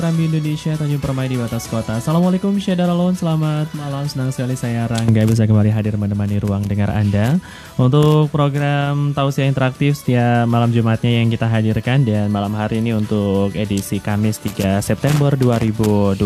Serambi Indonesia, Tanjung Permai di batas kota. Assalamualaikum Syadaralun, selamat malam. Senang sekali saya Rangga bisa kembali hadir menemani ruang dengar Anda untuk program Tausiah Interaktif setiap malam Jumatnya yang kita hadirkan. Dan malam hari ini untuk edisi Kamis 3 September 2020.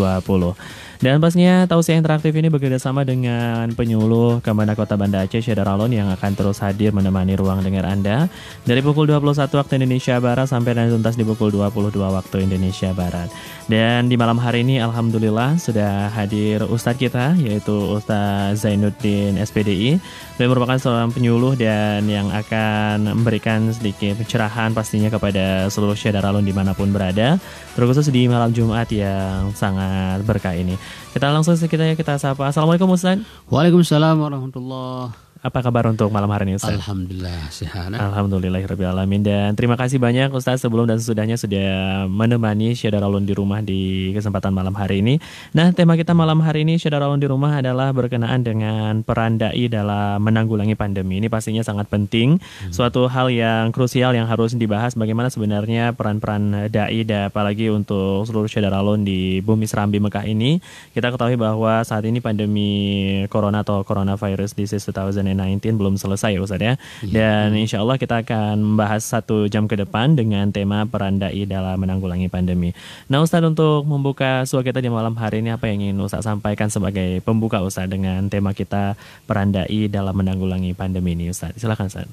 Dan pastinya Tausiah Interaktif ini bekerjasama dengan penyuluh Kemana Kota Banda Aceh Syadaralun yang akan terus hadir menemani ruang dengar Anda dari pukul 21 waktu Indonesia Barat sampai dan tuntas di pukul 22 waktu Indonesia Barat. Dan di malam hari ini Alhamdulillah sudah hadir Ustadz kita, yaitu Ustadz Zainuddin SPDI. Beliau merupakan seorang penyuluh dan yang akan memberikan sedikit pencerahan pastinya kepada seluruh Syadaralun dimanapun berada, terkhusus di malam Jumat yang sangat berkah ini. Kita langsung kita sapa. Assalamualaikum Ustadz. Waalaikumsalam warahmatullahi. Apa kabar untuk malam hari ini Ustaz? Alhamdulillah sehat. Alhamdulillahirrabbilalamin. Dan terima kasih banyak Ustaz sebelum dan sesudahnya sudah menemani Syadaralun di rumah di kesempatan malam hari ini. Nah, tema kita malam hari ini Syadaralun di rumah adalah berkenaan dengan peran dai dalam menanggulangi pandemi. Ini pastinya sangat penting, suatu hal yang krusial yang harus dibahas, bagaimana sebenarnya peran-peran dai apalagi untuk seluruh Syadaralun di bumi Serambi Mekah ini. Kita ketahui bahwa saat ini pandemi corona atau coronavirus disease 2019 belum selesai ya Ustaz ya. Dan insya Allah kita akan membahas 1 jam ke depan dengan tema peran dai dalam menanggulangi pandemi. Nah Ustaz, untuk membuka suara kita di malam hari ini, apa yang ingin Ustaz sampaikan sebagai pembuka Ustaz dengan tema kita peran dai dalam menanggulangi pandemi ini Ustaz? Silakan Ustaz.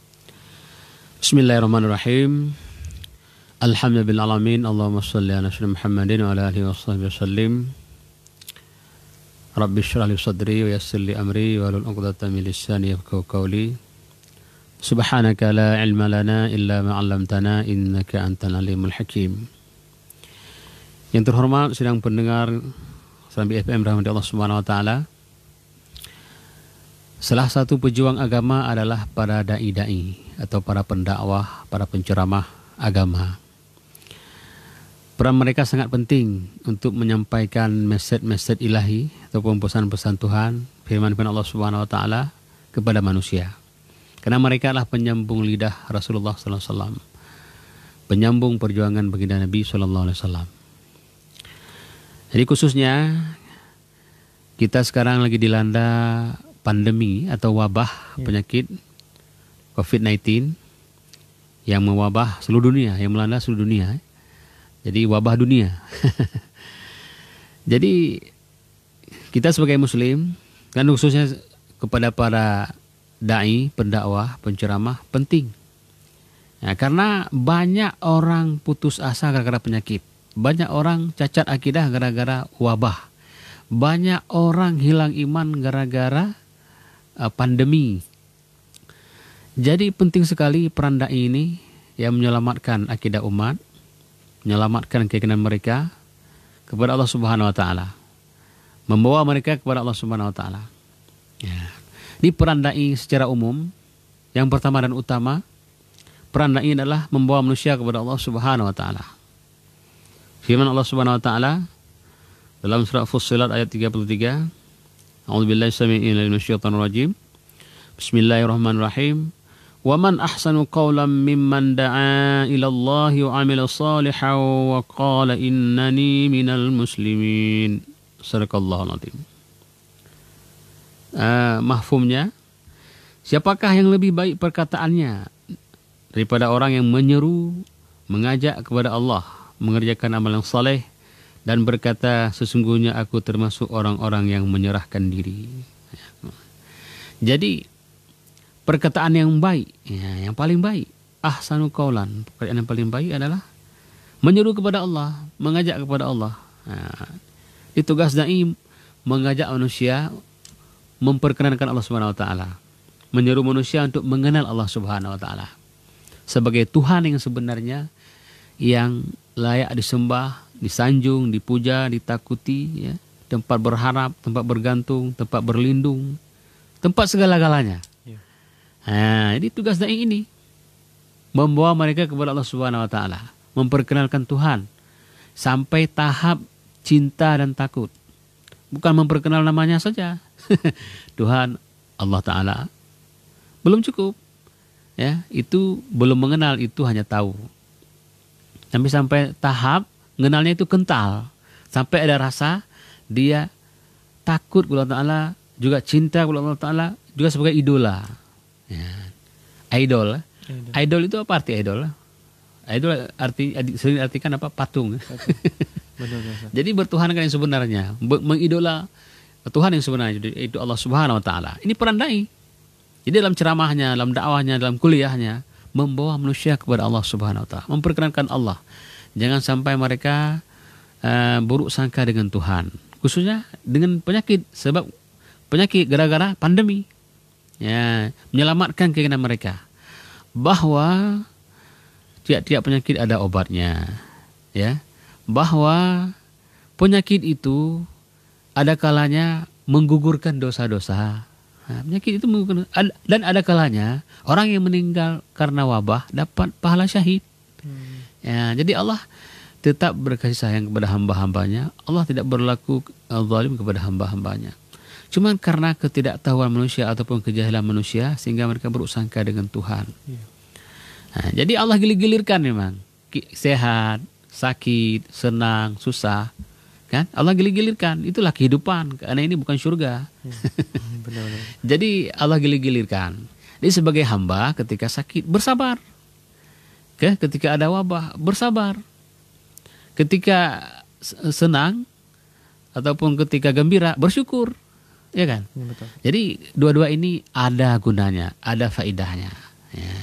Bismillahirrahmanirrahim. Alhamdulillahirrahmanirrahim. Allahumma salli ala sayyidina Muhammadin wa ala alihi wa sahbihi wasallim. Rabbi shrah li sadri wa yassir li amri wa hlul 'uqdatam min lisani yafqahu qawli. Subhanaka la ilma lana illa ma 'allamtana innaka antal alimul hakim. Yang terhormat sedang pendengar Serambi FM rahmati Allah Subhanahu wa taala. Salah satu pejuang agama adalah para dai-dai atau para pendakwah, para penceramah agama. Peran mereka sangat penting untuk menyampaikan mesej-mesej ilahi ataupun pesan-pesan Tuhan, firman-firman Allah Subhanahu wa taala kepada manusia. Karena mereka adalah penyambung lidah Rasulullah sallallahu alaihi wasallam. Penyambung perjuangan baginda Nabi sallallahu alaihi wasallam. Jadi khususnya kita sekarang lagi dilanda pandemi atau wabah penyakit COVID-19 yang mewabah seluruh dunia, yang melanda seluruh dunia. Jadi wabah dunia. Jadi kita sebagai muslim, dan khususnya kepada para dai, pendakwah, penceramah penting. Ya, karena banyak orang putus asa gara-gara penyakit. Banyak orang cacat akidah gara-gara wabah. Banyak orang hilang iman gara-gara pandemi. Jadi penting sekali peran dai ini yang menyelamatkan akidah umat, menyelamatkan keyakinan mereka kepada Allah Subhanahu wa taala. Membawa mereka kepada Allah Subhanahu wa taala. Ya. Di peran dai secara umum, yang pertama dan utama, peran dai adalah membawa manusia kepada Allah Subhanahu wa taala. Firman Allah Subhanahu wa taala dalam surah Fussilat ayat 33, A'udzubillahi minasyaitonir rajim. Bismillahirrahmanirrahim. وَمَنْ أَحْسَنُ قَوْلًا مِمَّنْ دَعَا إِلَى اللَّهِ وَعَمِلَ صَالِحًا وَقَالَ إِنَّنِي مِنَ الْمُسْلِمِينَ. Sadaqallahul Azim. Mahfumnya, siapakah yang lebih baik perkataannya daripada orang yang menyeru, mengajak kepada Allah, mengerjakan amal yang saleh dan berkata, sesungguhnya aku termasuk orang-orang yang menyerahkan diri. Jadi perkataan yang baik, ya, yang paling baik, ahsanu qaulan, perkataan yang paling baik adalah menyeru kepada Allah, mengajak kepada Allah. Itu tugas dai, mengajak manusia memperkenalkan Allah Subhanahu wa taala, menyeru manusia untuk mengenal Allah Subhanahu wa taala sebagai Tuhan yang sebenarnya, yang layak disembah, disanjung, dipuja, ditakuti, ya, tempat berharap, tempat bergantung, tempat berlindung, tempat segala-galanya. Nah, jadi tugas dai ini membawa mereka kepada Allah Subhanahu wa taala, memperkenalkan Tuhan sampai tahap cinta dan takut. Bukan memperkenal namanya saja. Tuhan Allah taala belum cukup. Ya, itu belum mengenal, itu hanya tahu. Sampai tahap mengenalnya itu kental. Sampai ada rasa dia takut kepada Allah Ta'ala, juga cinta kepada Allah Ta'ala, juga sebagai idola. Ya. Idol. Idol itu apa arti idol? Idol sering artikan apa? Patung. Betul. Jadi bertuhankan yang sebenarnya, mengidola Tuhan yang sebenarnya, itu Allah Subhanahu Wa Ta'ala. Ini peran dai. Jadi dalam ceramahnya, dalam dakwahnya, dalam kuliahnya, membawa manusia kepada Allah Subhanahu Wa Ta'ala, memperkenankan Allah. Jangan sampai mereka buruk sangka dengan Tuhan, khususnya dengan penyakit, sebab penyakit gara-gara pandemi. Ya, menyelamatkan keinginan mereka bahwa tiap-tiap penyakit ada obatnya, ya. Bahwa penyakit itu ada kalanya menggugurkan dosa-dosa. Nah, penyakit itu menggugurkan, dan ada kalanya orang yang meninggal karena wabah dapat pahala syahid. Ya, jadi Allah tetap berkasih sayang kepada hamba-hambanya. Allah tidak berlaku zalim kepada hamba-hambanya. Cuma karena ketidaktahuan manusia ataupun kejahilan manusia sehingga mereka buruk sangka dengan Tuhan. Nah, jadi Allah gilir-gilirkan memang. Sehat, sakit, senang, susah. Kan? Allah gilir-gilirkan. Itulah kehidupan. Karena ini bukan surga. Benar-benar. Jadi Allah gilir-gilirkan. Jadi sebagai hamba ketika sakit bersabar. Ketika ada wabah bersabar. Ketika senang ataupun ketika gembira bersyukur. Ya kan? Ya, betul. Jadi dua-dua ini ada gunanya, ada faedahnya. Ya.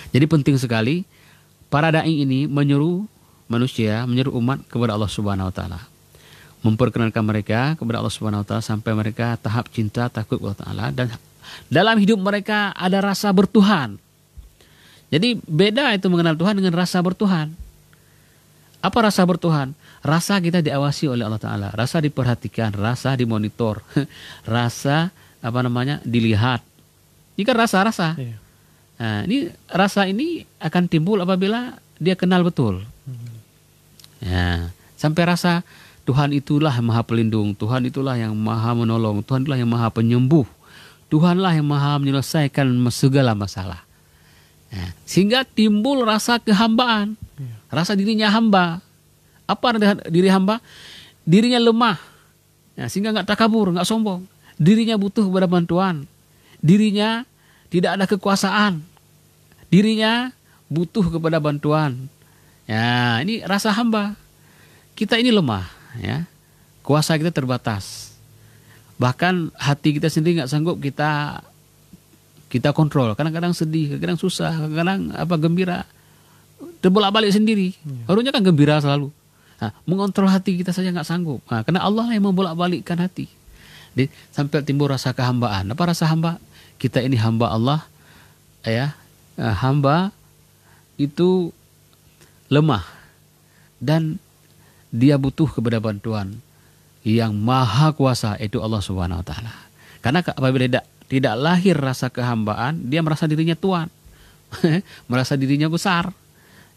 Jadi penting sekali para dai ini menyuruh manusia, menyuruh umat kepada Allah Subhanahu Wa Ta'ala, memperkenalkan mereka kepada Allah Subhanahu Wa Ta'ala sampai mereka tahap cinta takut kepada Allah, dan dalam hidup mereka ada rasa bertuhan. Jadi beda itu mengenal Tuhan dengan rasa bertuhan. Apa rasa bertuhan? Rasa kita diawasi oleh Allah Ta'ala, rasa diperhatikan, rasa dimonitor, rasa dilihat. Ini kan rasa-rasa. Iya. Nah, ini rasa ini akan timbul apabila dia kenal betul. Ya, sampai rasa Tuhan itulah yang maha pelindung, Tuhan itulah yang maha menolong, Tuhan itulah yang maha penyembuh, Tuhanlah yang maha menyelesaikan segala masalah. Nah, sehingga timbul rasa kehambaan, rasa dirinya hamba. Apa diri hamba? Dirinya lemah, ya, sehingga nggak takabur, nggak sombong. Dirinya butuh kepada bantuan, dirinya tidak ada kekuasaan, dirinya butuh kepada bantuan. Ya, ini rasa hamba. Kita ini lemah, ya. Kuasa kita terbatas. Bahkan hati kita sendiri nggak sanggup kita kontrol. Kadang-kadang sedih, kadang susah, kadang gembira. Terbolak-balik sendiri. Harusnya kan gembira selalu. Nah, mengontrol hati kita saja nggak sanggup. Nah, karena Allah yang membolak-balikkan hati. Jadi, sampai timbul rasa kehambaan. Apa rasa hamba? Kita ini hamba Allah, ya. Hamba itu lemah dan dia butuh kepada bantuan yang maha kuasa, itu Allah Subhanahu Wa Ta'ala. Karena apabila tidak lahir rasa kehambaan, dia merasa dirinya tuan, merasa dirinya besar,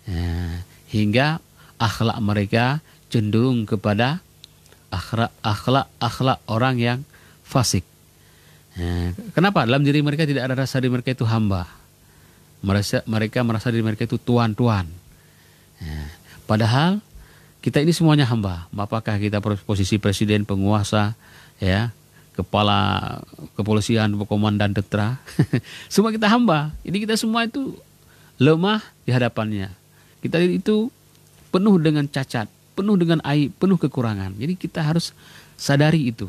ya, hingga akhlak mereka cenderung kepada akhlak orang yang fasik. Ya, kenapa? Dalam diri mereka tidak ada rasa diri mereka itu hamba. Mereka merasa diri mereka itu tuan-tuan. Ya, padahal kita ini semuanya hamba. Apakah kita posisi presiden, penguasa, ya, kepala kepolisian, komandan tentara, semua kita hamba. Ini kita semua itu lemah di hadapannya. Kita itu penuh dengan cacat, penuh dengan aib, penuh kekurangan. Jadi kita harus sadari itu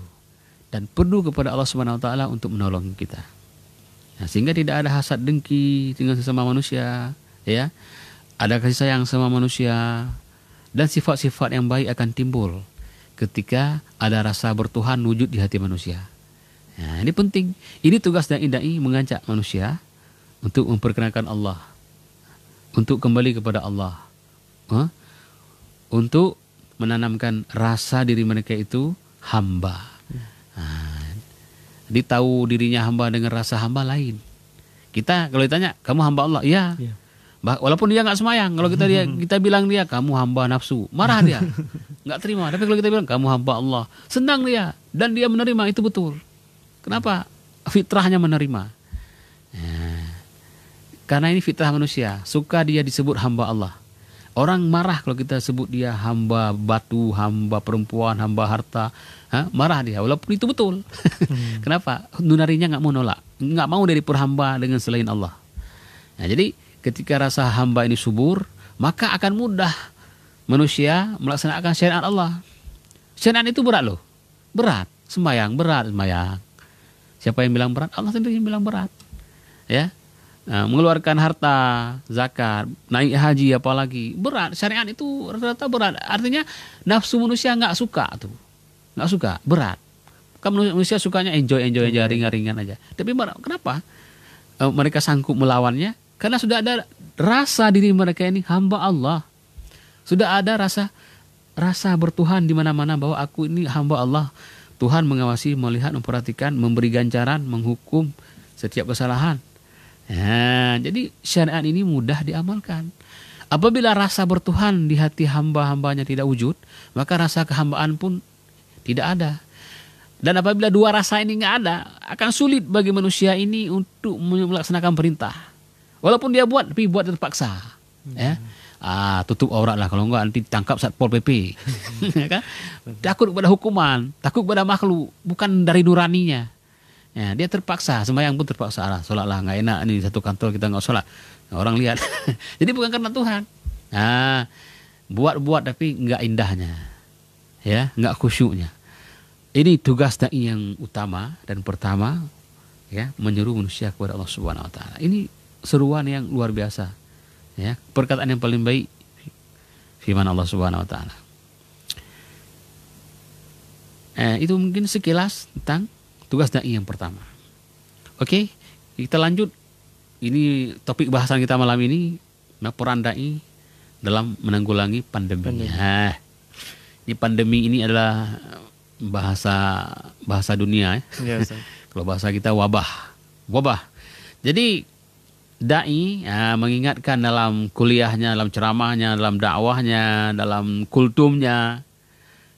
dan perlu kepada Allah Subhanahu Wa Ta'ala untuk menolong kita. Nah, sehingga tidak ada hasad dengki dengan sesama manusia, ya. Ada kasih sayang sama manusia, dan sifat-sifat yang baik akan timbul ketika ada rasa bertuhan wujud di hati manusia. Nah, ini penting. Ini tugas dai mengajak manusia untuk memperkenalkan Allah, untuk kembali kepada Allah, untuk menanamkan rasa diri mereka itu hamba. Nah, dia tahu dirinya hamba dengan rasa hamba lain. Kita kalau ditanya, kamu hamba Allah? Iya. Walaupun dia nggak semayang, kalau kita bilang dia kamu hamba nafsu, marah dia, nggak terima. Tapi kalau kita bilang kamu hamba Allah, senang dia dan dia menerima, itu betul. Kenapa? Fitrahnya menerima. Karena ini fitrah manusia, suka dia disebut hamba Allah. Orang marah kalau kita sebut dia hamba batu, hamba perempuan, hamba harta. Marah dia, walaupun itu betul. Kenapa? Nunarinya nggak mau nolak, nggak mau dari perhamba dengan selain Allah. Nah, jadi ketika rasa hamba ini subur, maka akan mudah manusia melaksanakan syariat Allah. Syariat itu berat loh, berat. Sembayang berat, sembayang. Siapa yang bilang berat? Allah sendiri yang bilang berat. Ya. Mengeluarkan harta, zakat, naik haji apalagi berat. Syariat itu rata-rata berat. Artinya nafsu manusia nggak suka tuh, nggak suka, berat. Kan manusia sukanya enjoy aja, ringan-ringan aja. Tapi kenapa mereka sanggup melawannya? Karena sudah ada rasa diri mereka ini hamba Allah. Sudah ada rasa bertuhan di mana-mana bahwa aku ini hamba Allah. Tuhan mengawasi, melihat, memperhatikan, memberi ganjaran, menghukum setiap kesalahan. Nah, jadi syariat ini mudah diamalkan. Apabila rasa bertuhan di hati hamba-hambanya tidak wujud, maka rasa kehambaan pun tidak ada. Dan apabila dua rasa ini nggak ada, akan sulit bagi manusia ini untuk melaksanakan perintah. Walaupun dia buat, tapi buat terpaksa. Ya. Tutup aurat lah, kalau enggak nanti tangkap Satpol PP. Kan? Takut kepada hukuman, takut kepada makhluk, bukan dari nuraninya. Ya, dia terpaksa, sembahyang pun terpaksa lah, sholat lah, nggak enak nih satu kantor kita nggak sholat, orang lihat. Jadi bukan karena Tuhan. Buat tapi nggak indahnya, ya, nggak khusyuknya. Ini tugas dai yang utama dan pertama, ya, menyeru manusia kepada Allah Subhanahu Wa Taala. Ini seruan yang luar biasa, ya, perkataan yang paling baik firman Allah Subhanahu Wa Taala. Itu mungkin sekilas tentang tugas dai yang pertama. Oke, kita lanjut. Ini topik bahasan kita malam ini, peran dai dalam menanggulangi pandemi. Ini pandemi ini adalah bahasa dunia. Ya, kalau bahasa kita wabah. Jadi dai mengingatkan dalam kuliahnya, dalam ceramahnya, dalam dakwahnya, dalam kultumnya.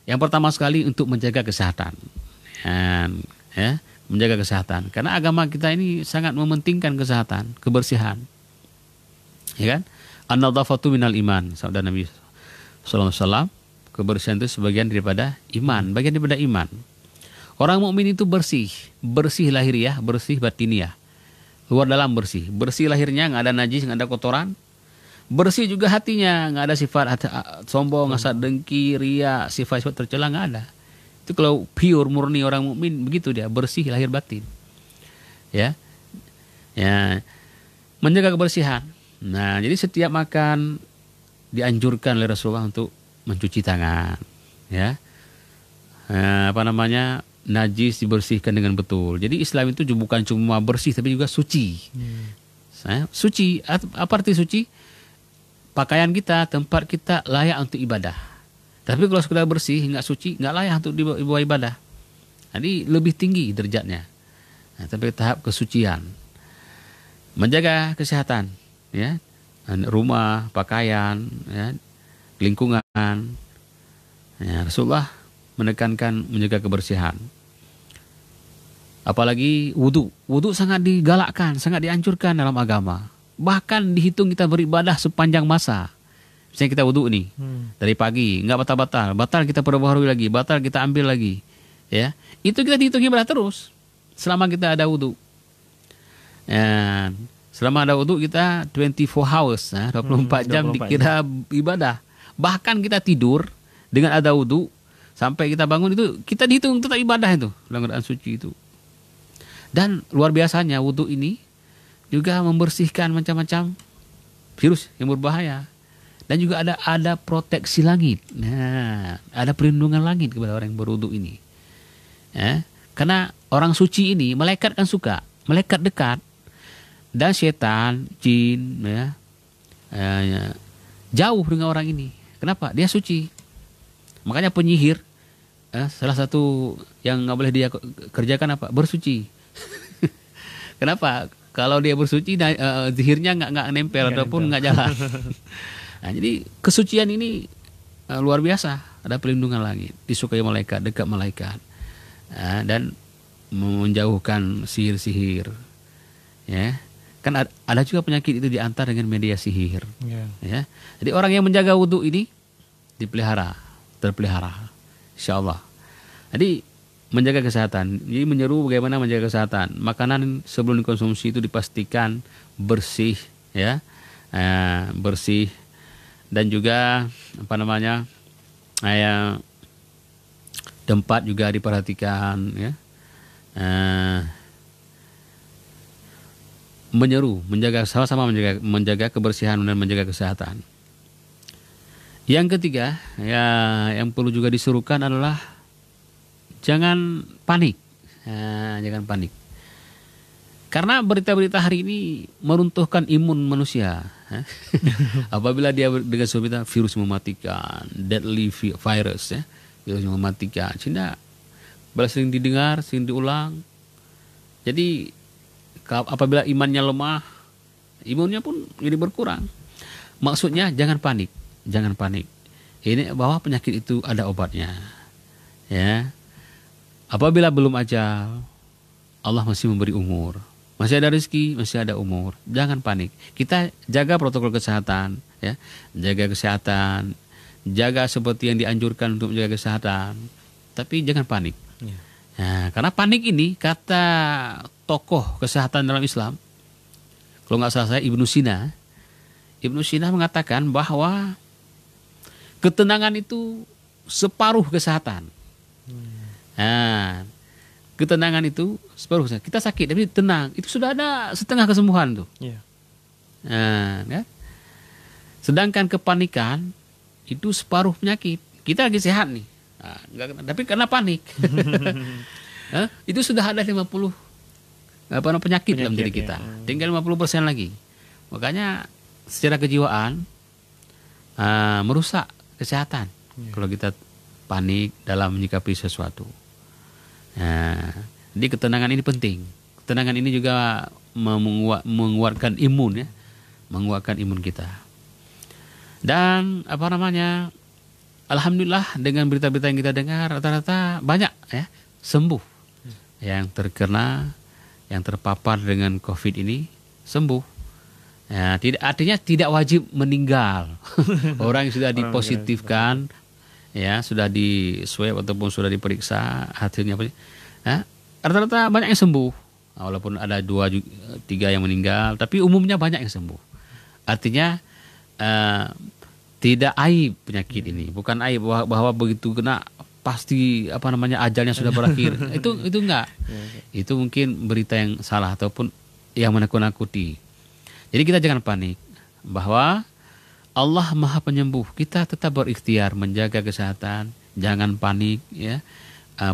Yang pertama sekali untuk menjaga kesehatan. Ya, menjaga kesehatan. Karena agama kita ini sangat mementingkan kesehatan, kebersihan. Ya kan? An-nadhafatu minal iman. Sabda Nabi sallallahu alaihi wasallam, kebersihan itu sebagian daripada iman, bagian daripada iman. Orang mukmin itu bersih lahiriah, bersih batiniah. Luar dalam bersih. Bersih lahirnya, enggak ada najis, enggak ada kotoran. Bersih juga hatinya, enggak ada sifat sombong, hasad, dengki, riya, sifat-sifat tercela, enggak ada. Itu kalau pure murni orang mukmin begitu dia, bersih lahir batin. Ya. Menjaga kebersihan. Nah, jadi setiap makan dianjurkan oleh Rasulullah untuk mencuci tangan, ya. Najis dibersihkan dengan betul. Jadi Islam itu bukan cuma bersih tapi juga suci. Suci, apa arti suci? Pakaian kita, tempat kita layak untuk ibadah. Tapi kalau sekedar bersih, nggak suci, nggak layak untuk dibawa ibadah. Jadi lebih tinggi derajatnya. Sampai tahap kesucian. Menjaga kesehatan, ya, rumah, pakaian, ya, lingkungan. Ya, Rasulullah menekankan menjaga kebersihan. Apalagi wudu. Wudu sangat digalakkan, sangat dianjurkan dalam agama. Bahkan dihitung kita beribadah sepanjang masa. Misalnya kita wudu nih, dari pagi, nggak batal kita perbaharui lagi, batal kita ambil lagi, ya. Itu kita dihitung ibadah terus, selama kita ada wudu. Selama ada wudu kita 24 hours, 24 jam dikira ibadah. Bahkan kita tidur dengan ada wudu, sampai kita bangun itu, kita dihitung tetap ibadah itu, dalam keadaan suci itu. Dan luar biasanya wudu ini juga membersihkan macam-macam virus yang berbahaya. Dan juga ada proteksi langit. Nah, ada perlindungan langit kepada orang yang berwudu ini. Ya, karena orang suci ini, malaikat kan suka, malaikat dekat. Dan setan, jin, jauh dengan orang ini. Kenapa? Dia suci. Makanya penyihir, salah satu yang nggak boleh dia kerjakan apa? Bersuci. Kenapa? Kalau dia bersuci, zihirnya nggak nempel ataupun nggak jalan. Nah, jadi kesucian ini luar biasa, ada perlindungan langit, disukai malaikat, dekat malaikat, dan menjauhkan sihir-sihir, ya. Kan ada juga penyakit itu diantar dengan media sihir. Ya. Ya. Jadi orang yang menjaga wudhu ini terpelihara, insya Allah. Jadi menjaga kesehatan. Jadi menyeru bagaimana menjaga kesehatan. Makanan sebelum dikonsumsi itu dipastikan bersih, ya, bersih, dan juga apa namanya, tempat juga diperhatikan, ya. Menjaga sama-sama menjaga kebersihan dan menjaga kesehatan. Yang ketiga, ya, yang perlu juga disuruhkan adalah jangan panik. Jangan panik. Karena berita-berita hari ini meruntuhkan imun manusia. Apabila dia dengan berita virus mematikan, deadly virus, ya, virus mematikan, sehingga sering didengar, sering diulang. Jadi apabila imannya lemah, imunnya pun jadi berkurang. Maksudnya jangan panik, jangan panik. Ini bahwa penyakit itu ada obatnya. Ya. Apabila belum ajal, Allah masih memberi umur. Masih ada rezeki, masih ada umur. Jangan panik. Kita jaga protokol kesehatan, ya. Jaga kesehatan, jaga seperti yang dianjurkan untuk menjaga kesehatan. Tapi jangan panik. Ya. Nah, karena panik ini kata tokoh kesehatan dalam Islam, kalau nggak salah saya Ibnu Sina mengatakan bahwa ketenangan itu separuh kesehatan. Nah, ketenangan itu separuh kesehatan. Kita sakit tapi tenang, itu sudah ada setengah kesembuhan tuh. Nah, ya. Sedangkan kepanikan itu separuh penyakit. Kita lagi sehat nih. Nah, tapi karena panik. Itu sudah ada 50 penyakit dalam diri kita. Ya. Tinggal 50% lagi. Makanya secara kejiwaan merusak kesehatan. Ya. Kalau kita panik dalam menyikapi sesuatu. Nah, jadi ketenangan ini penting. Ketenangan ini juga menguatkan imun, ya. Menguatkan imun kita. Dan apa namanya? Alhamdulillah dengan berita-berita yang kita dengar rata-rata banyak, ya, sembuh. Yang terkena, yang terpapar dengan COVID ini sembuh. Ya, artinya tidak wajib meninggal. Orang yang sudah dipositifkan, ya, sudah di swab ataupun sudah diperiksa hasilnya, ya, rata-rata banyak yang sembuh. Walaupun ada 2-3 yang meninggal, tapi umumnya banyak yang sembuh. Artinya tidak aib penyakit ini, bukan aib bahwa begitu kena pasti apa namanya ajalnya sudah berakhir. itu enggak. Itu mungkin berita yang salah ataupun yang menakut-nakuti. Jadi kita jangan panik bahwa Allah Maha Penyembuh. Kita tetap berikhtiar menjaga kesehatan, jangan panik, ya.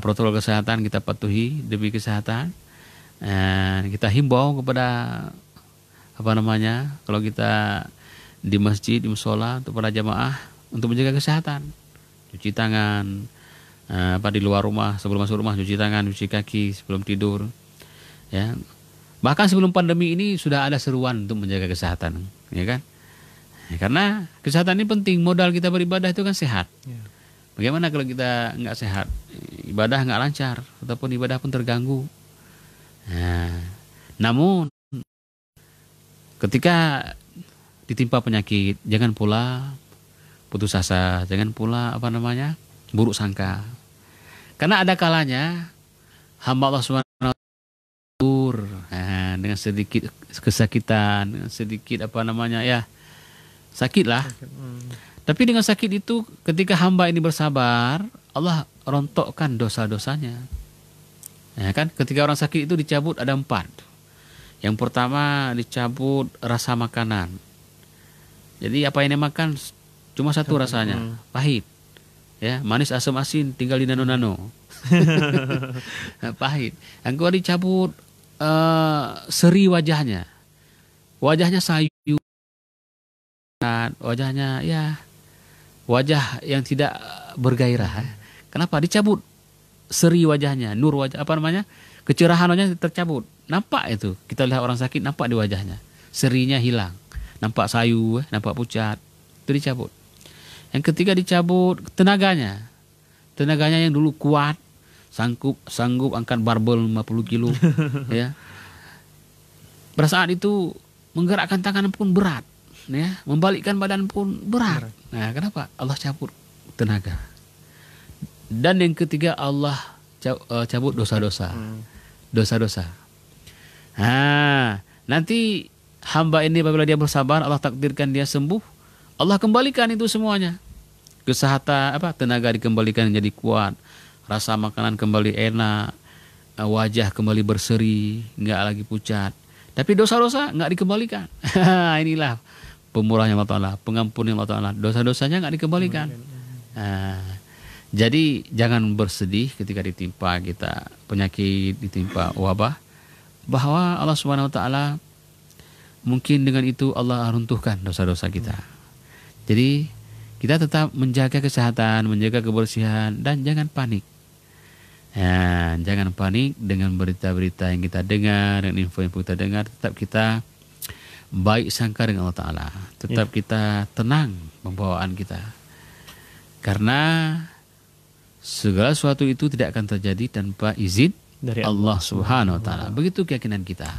Protokol kesehatan kita patuhi demi kesehatan. Kita himbau kepada apa namanya, kalau kita di masjid, di mushola, untuk para jamaah untuk menjaga kesehatan, cuci tangan, di luar rumah, sebelum masuk rumah cuci tangan, cuci kaki sebelum tidur, ya. Bahkan sebelum pandemi ini sudah ada seruan untuk menjaga kesehatan, ya kan? Karena kesehatan ini penting, modal kita beribadah itu kan sehat. Bagaimana kalau kita nggak sehat, ibadah nggak lancar, ataupun ibadah pun terganggu. Namun ketika ditimpa penyakit, jangan pula putus asa, jangan pula apa namanya buruk sangka. Karena ada kalanya hamba Allah SWT dengan sedikit kesakitan, dengan sedikit apa namanya, ya, sakit lah. Tapi dengan sakit itu ketika hamba ini bersabar, Allah rontokkan dosa-dosanya. Ya kan? Ketika orang sakit itu dicabut ada 4. Yang pertama dicabut rasa makanan. Jadi apa yang dia makan cuma satu rasanya, pahit. Ya, manis, asam, asin tinggal di nano-nano. Pahit. Yang kedua dicabut seri wajahnya. Wajahnya sayu. Wajahnya, ya, wajah yang tidak bergairah. Kenapa? Dicabut seri wajahnya, nur wajah, apa namanya? Kecerahan wajahnya tercabut. Nampak itu. Kita lihat orang sakit nampak di wajahnya. Serinya hilang. Nampak sayu, nampak pucat. Itu dicabut. Yang ketiga dicabut tenaganya. Tenaganya yang dulu kuat, sanggup angkat barbel 50 kilo, ya. Pada saat itu menggerakkan tangan pun berat, ya, membalikkan badan pun berat. Nah, kenapa? Allah cabut tenaga. Dan yang ketiga, Allah cabut dosa-dosa. Dosa-dosa. Nah, nanti hamba ini apabila dia bersabar, Allah takdirkan dia sembuh, Allah kembalikan itu semuanya. Kesehatan, tenaga dikembalikan jadi kuat, rasa makanan kembali enak, wajah kembali berseri, nggak lagi pucat. Tapi dosa-dosa nggak dikembalikan. Inilah pemurahnya Allah Ta'ala, pengampunnya Allah Ta'ala. Dosa-dosanya nggak dikembalikan. Jadi jangan bersedih ketika ditimpa kita penyakit, ditimpa wabah, bahwa Allah Subhanahu Wa Ta'ala mungkin dengan itu Allah runtuhkan dosa-dosa kita. Jadi kita tetap menjaga kesehatan, menjaga kebersihan, dan jangan panik. Ya, jangan panik dengan berita-berita yang kita dengar, dengan info-info kita dengar. Tetap kita baik sangka dengan Allah Ta'ala. Tetap kita tenang pembawaan kita. Karena segala sesuatu itu tidak akan terjadi tanpa izin dari Allah Subhanahu Wa Ta'ala. Begitu keyakinan kita.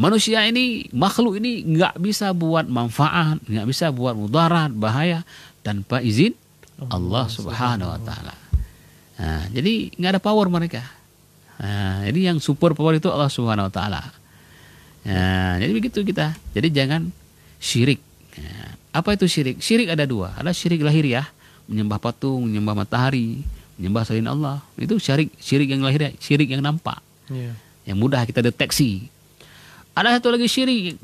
Manusia ini, makhluk ini nggak bisa buat manfaat, nggak bisa buat mudarat, bahaya tanpa izin Allah Subhanahu Wa Ta'ala. Nah, jadi nggak ada power mereka. Nah, jadi yang super power itu Allah Subhanahu Wa Ta'ala. Nah, jadi begitu kita. Jadi jangan syirik. Nah, apa itu syirik? Syirik ada dua. Ada syirik lahiriah, menyembah patung, menyembah matahari, menyembah selain Allah. Itu syirik yang lahiriah, syirik yang nampak, yang mudah kita deteksi. Ada satu lagi syirik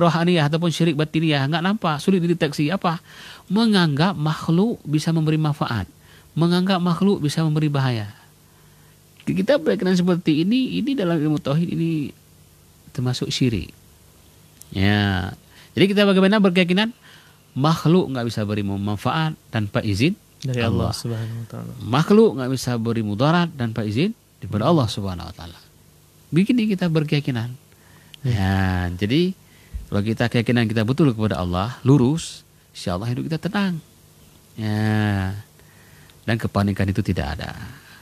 rohaniah ataupun syirik batiniah, nggak nampak, sulit dideteksi. Apa? Menganggap makhluk bisa memberi manfaat, menganggap makhluk bisa memberi bahaya. Kita berkenan seperti ini dalam ilmu tauhid ini termasuk syirik. Ya, jadi kita bagaimana berkeyakinan makhluk nggak bisa beri manfaat tanpa izin dari Allah Subhanahu Wa Ta'ala. Makhluk nggak bisa beri mudarat tanpa izin daripada Allah Subhanahu Wa Ta'ala. Begini kita berkeyakinan. Ya, jadi kalau kita keyakinan kita betul kepada Allah, lurus, insya Allah hidup kita tenang. Ya. Dan kepanikan itu tidak ada.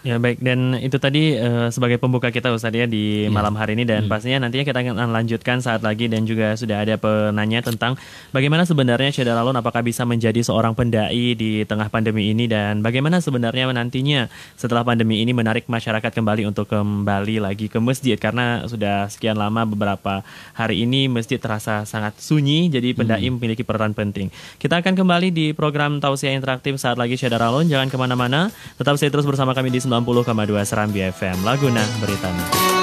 Ya baik, dan itu tadi sebagai pembuka kita Ustaz ya di malam hari ini, dan pastinya nantinya kita akan lanjutkan saat lagi, dan juga sudah ada penanya tentang bagaimana sebenarnya Syed Daralun apakah bisa menjadi seorang pendai di tengah pandemi ini, dan bagaimana sebenarnya nantinya setelah pandemi ini menarik masyarakat kembali untuk kembali lagi ke masjid, karena sudah sekian lama beberapa hari ini masjid terasa sangat sunyi, jadi pendai memiliki peran penting. Kita akan kembali di program Tausiah Interaktif saat lagi Syed Daralun, jangan kemana-mana, tetap stay terus bersama kami di 90,2 Serambi FM Laguna Beritama.